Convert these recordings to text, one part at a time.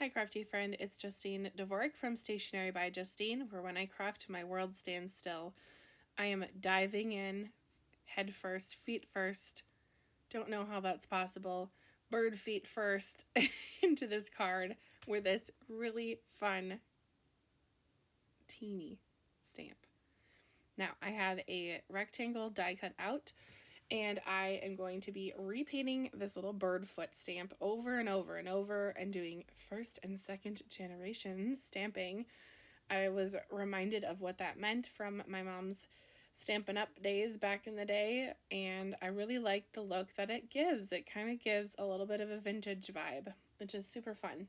Hi crafty friend, it's Justine Dvorak from Stationery by Justine, where when I craft my world stands still. I am diving in, head first, feet first, don't know how that's possible, bird feet first, into this card with this really fun, teeny stamp. Now, I have a rectangle die cut out, and I am going to be repainting this little bird foot stamp over and over and over and doing first and second generation stamping. I was reminded of what that meant from my mom's Stampin' Up! Days back in the day, and I really like the look that it gives. It kind of gives a little bit of a vintage vibe, which is super fun.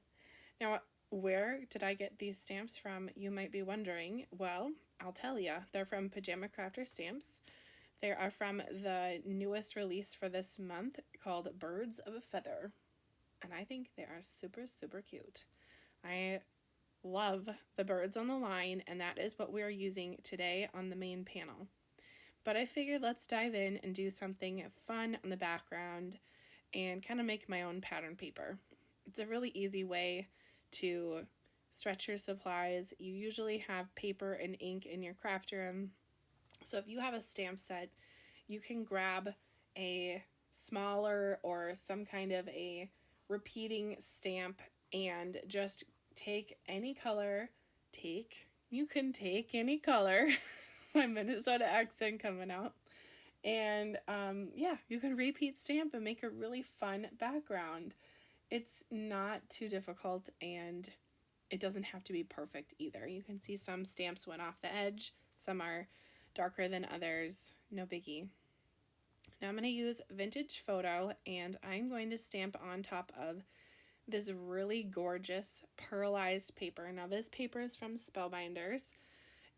Now, where did I get these stamps from, you might be wondering. Well, I'll tell you. They're from Pajama Crafter Stamps. They are from the newest release for this month called Birds of a Feather. And I think they are super, super cute. I love the birds on the line, and that is what we are using today on the main panel. But I figured let's dive in and do something fun on the background and kind of make my own pattern paper. It's a really easy way to stretch your supplies. You usually have paper and ink in your craft room. So if you have a stamp set, you can grab a smaller or some kind of a repeating stamp and just take any color. You can take any color. My Minnesota accent coming out. And you can repeat stamp and make a really fun background. It's not too difficult, and it doesn't have to be perfect either. You can see some stamps went off the edge. Some are darker than others, no biggie. Now I'm going to use Vintage Photo, and I'm going to stamp on top of this really gorgeous pearlized paper. Now this paper is from Spellbinders.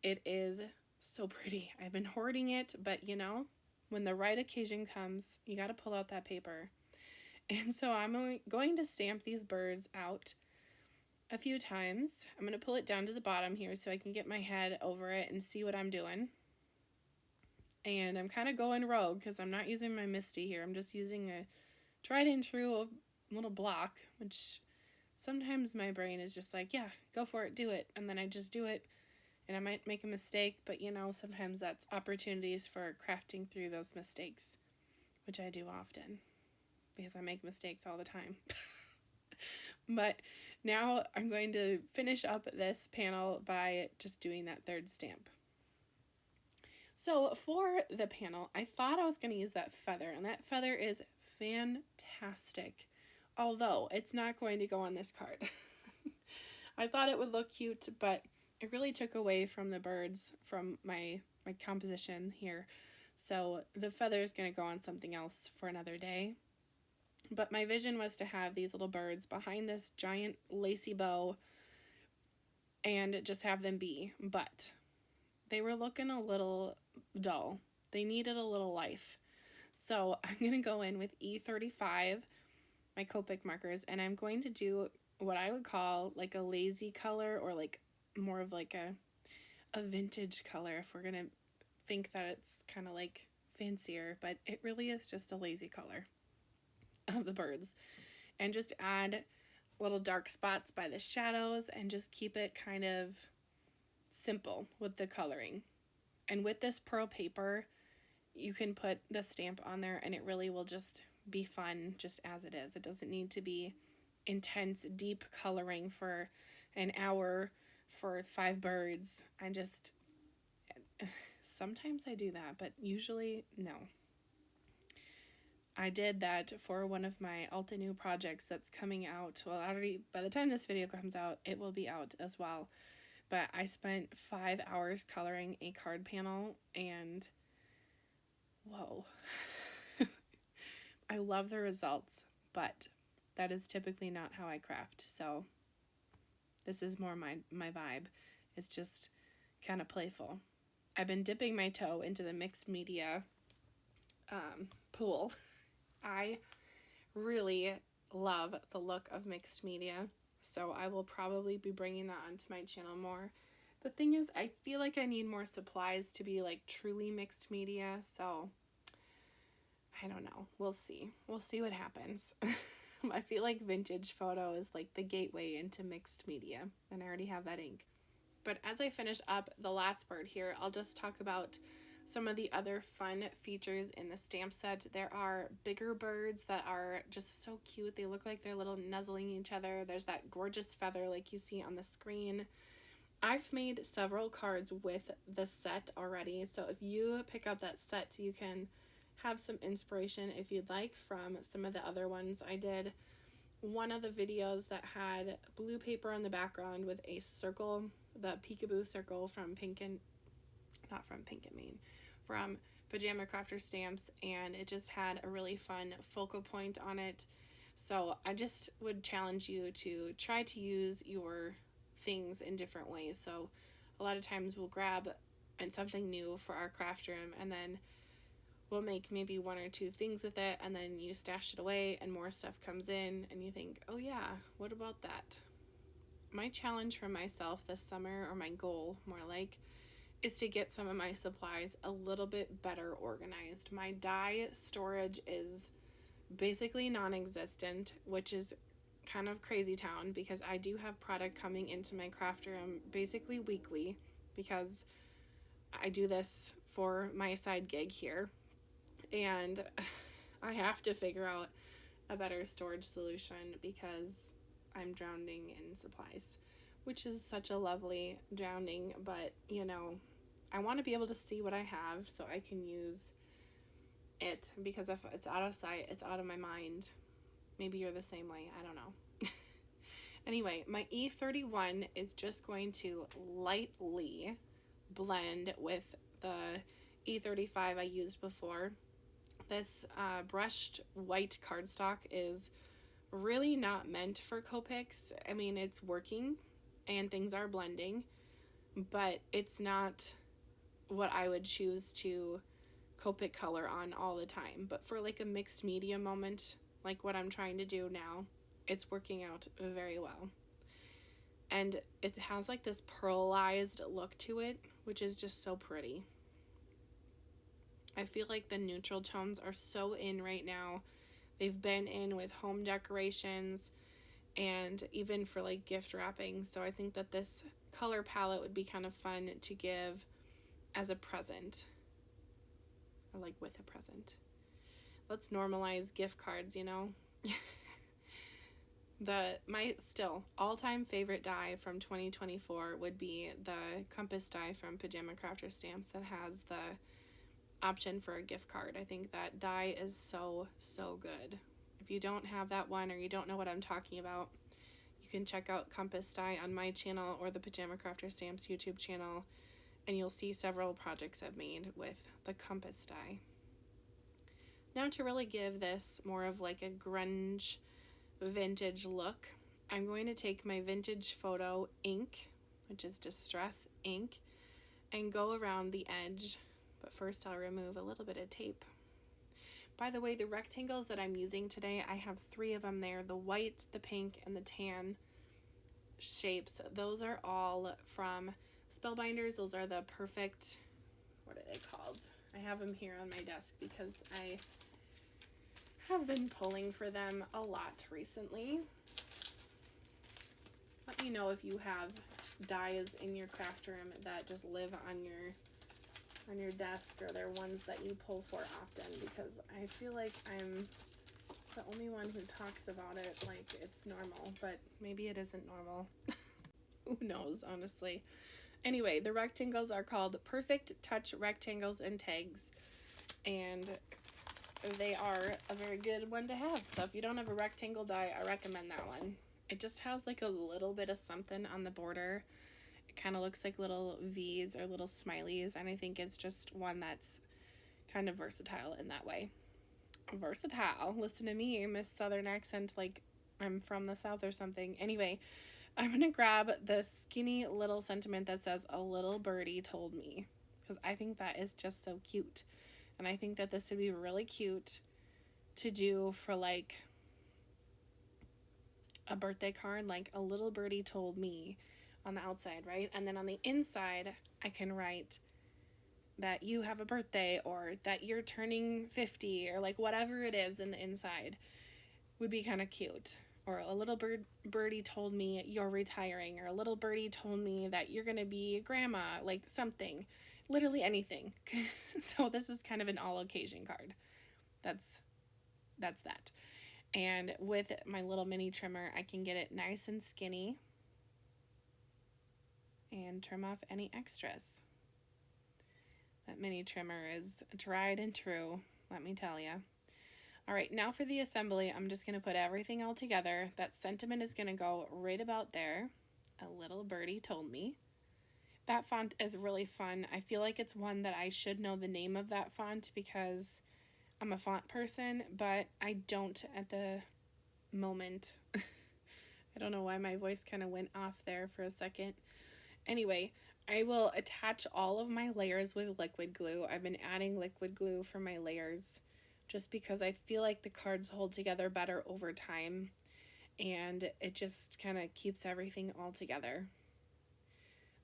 It is so pretty. I've been hoarding it, but when the right occasion comes, you got to pull out that paper. And so I'm going to stamp these birds out a few times. I'm going to pull it down to the bottom here so I can get my head over it and see what I'm doing. And I'm kind of going rogue because I'm not using my Misty here. I'm just using a tried and true little block, which sometimes my brain is just like, yeah, go for it, do it. And then I just do it, and I might make a mistake, but sometimes that's opportunities for crafting through those mistakes, which I do often because I make mistakes all the time. But now I'm going to finish up this panel by just doing that third stamp. So for the panel, I thought I was going to use that feather, and that feather is fantastic, although it's not going to go on this card. I thought it would look cute, but it really took away from the birds from my composition here. So the feather is going to go on something else for another day. But my vision was to have these little birds behind this giant lacy bow and just have them be. But they were looking a little dull. They needed a little life. So I'm going to go in with E35, my Copic markers, and I'm going to do what I would call like a lazy color, or like more of like a vintage color if we're going to think that it's kind of like fancier, but it really is just a lazy color of the birds. And just add little dark spots by the shadows and just keep it kind of simple with the coloring. And with this pearl paper, you can put the stamp on there and it really will just be fun just as it is. It doesn't need to be intense, deep coloring for an hour for 5 birds. Sometimes I do that, but usually no. I did that for one of my Altenew projects that's coming out. Well, already by the time this video comes out, it will be out as well. But I spent 5 hours coloring a card panel, and whoa. I love the results, but that is typically not how I craft. So this is more my vibe. It's just kind of playful. I've been dipping my toe into the mixed media pool. I really love the look of mixed media, so I will probably be bringing that onto my channel more. The thing is, I feel like I need more supplies to be like truly mixed media, so I don't know. We'll see. We'll see what happens. I feel like vintage photo is like the gateway into mixed media, and I already have that ink. But as I finish up the last bird here, I'll just talk about some of the other fun features in the stamp set. There are bigger birds that are just so cute. They look like they're little nuzzling each other. There's that gorgeous feather like you see on the screen. I've made several cards with the set already, so if you pick up that set, you can have some inspiration if you'd like from some of the other ones I did. One of the videos that had blue paper on the background with a circle, the peekaboo circle from from Pajama Crafter Stamps, and it just had a really fun focal point on it. So I just would challenge you to try to use your things in different ways. So a lot of times we'll grab something new for our craft room, and then we'll make maybe one or two things with it, and then you stash it away and more stuff comes in and you think, oh yeah, what about that? My challenge for myself this summer, or my goal more like, is to get some of my supplies a little bit better organized. My die storage is basically non-existent, which is kind of crazy town because I do have product coming into my craft room basically weekly because I do this for my side gig here, and I have to figure out a better storage solution because I'm drowning in supplies, which is such a lovely drowning, but you know, I want to be able to see what I have so I can use it, because if it's out of sight, it's out of my mind. Maybe you're the same way, I don't know. Anyway, my E31 is just going to lightly blend with the E35 I used before. This brushed white cardstock is really not meant for Copics. I mean, it's working and things are blending, but it's not what I would choose to Copic color on all the time. But for like a mixed media moment, like what I'm trying to do now, it's working out very well. And it has like this pearlized look to it, which is just so pretty. I feel like the neutral tones are so in right now. They've been in with home decorations and even for like gift wrapping. So I think that this color palette would be kind of fun to give as a present, or like with a present. Let's normalize gift cards, you know. My still all-time favorite die from 2024 would be the compass die from Pajama Crafter Stamps that has the option for a gift card. I think that die is so good. If you don't have that one or you don't know what I'm talking about, you can check out compass die on my channel or the Pajama Crafter Stamps YouTube channel, and you'll see several projects I've made with the compass die. Now, to really give this more of like a grunge vintage look, I'm going to take my vintage photo ink, which is Distress ink, and go around the edge. But first I'll remove a little bit of tape. By the way, the rectangles that I'm using today, I have 3 of them there. The white, the pink, and the tan shapes. Those are all from Spellbinders. Those are the perfect, what are they called? I have them here on my desk because I have been pulling for them a lot recently. Let me know if you have dies in your craft room that just live on your desk, or they're ones that you pull for often, because I feel like I'm the only one who talks about it like it's normal, but maybe it isn't normal. Who knows, honestly. Anyway, the rectangles are called Perfect Touch Rectangles and Tags, and they are a very good one to have. So if you don't have a rectangle die, I recommend that one. It just has like a little bit of something on the border. It kind of looks like little V's or little smileys, and I think it's just one that's kind of versatile in that way. Versatile. Listen to me, Miss Southern accent, like I'm from the South or something. Anyway, I'm going to grab the skinny little sentiment that says, "A little birdie told me," because I think that is just so cute. And I think that this would be really cute to do for like a birthday card, like "A little birdie told me" on the outside, right? And then on the inside, I can write that you have a birthday, or that you're turning 50, or like whatever it is in the inside. would be kind of cute. Or a little birdie told me you're retiring, or a little birdie told me that you're going to be a grandma, like something. Literally anything. So this is kind of an all occasion card. That's that. And with my little mini trimmer, I can get it nice and skinny and trim off any extras. That mini trimmer is tried and true, let me tell you. All right, now for the assembly, I'm just going to put everything all together. That sentiment is going to go right about there. A little birdie told me. That font is really fun. I feel like it's one that I should know the name of that font because I'm a font person, but I don't at the moment. I don't know why my voice kind of went off there for a second. Anyway, I will attach all of my layers with liquid glue. I've been adding liquid glue for my layers just because I feel like the cards hold together better over time, and it just kind of keeps everything all together.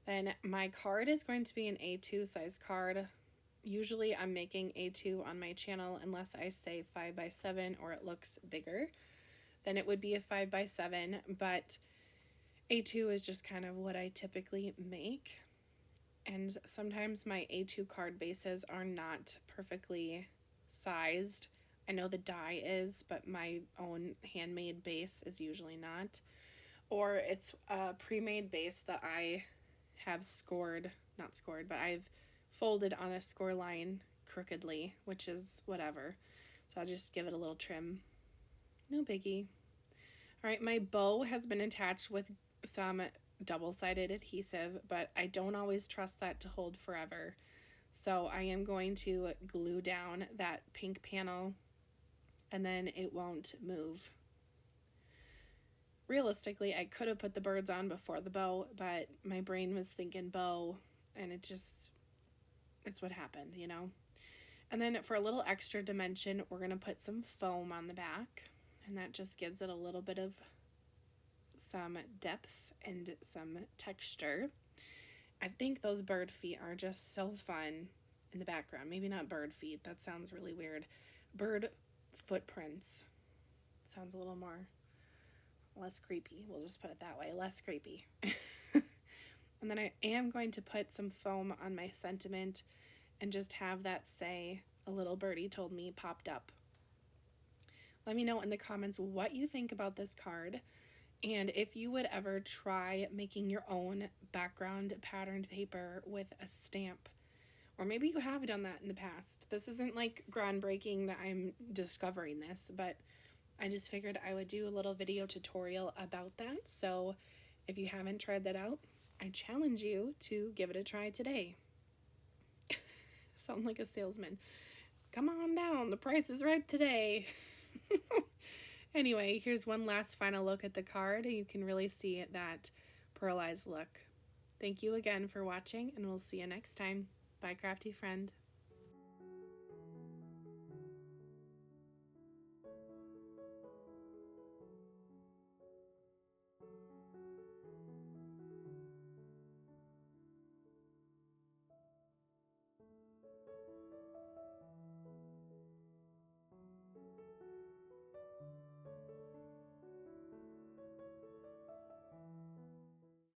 Then my card is going to be an A2 size card. Usually I'm making A2 on my channel unless I say 5x7 or it looks bigger. Then it would be a 5x7, but A2 is just kind of what I typically make. And sometimes my A2 card bases are not perfectly sized. I know the die is, but my own handmade base is usually not. Or it's a pre-made base that I have I've folded on a score line crookedly, which is whatever. So I'll just give it a little trim. No biggie. All right, my bow has been attached with some double-sided adhesive, but I don't always trust that to hold forever. So I am going to glue down that pink panel and then it won't move. Realistically, I could have put the birds on before the bow, but my brain was thinking bow and it's what happened, you know? And then for a little extra dimension, we're going to put some foam on the back, and that just gives it a little bit of some depth and some texture. I think those bird feet are just so fun in the background. Maybe not bird feet, that sounds really weird. Bird footprints sounds a little more less creepy. We'll just put it that way, less creepy. And then I am going to put some foam on my sentiment and just have that say, a little birdie told me, popped up. Let me know in the comments what you think about this card, and if you would ever try making your own background patterned paper with a stamp. Or maybe you have done that in the past. This isn't like groundbreaking that I'm discovering this, but I just figured I would do a little video tutorial about that. So if you haven't tried that out, I challenge you to give it a try today. Sound like a salesman. Come on down, the price is right today. Anyway, here's one last final look at the card. You can really see that pearlized look. Thank you again for watching, and we'll see you next time. Bye, crafty friend.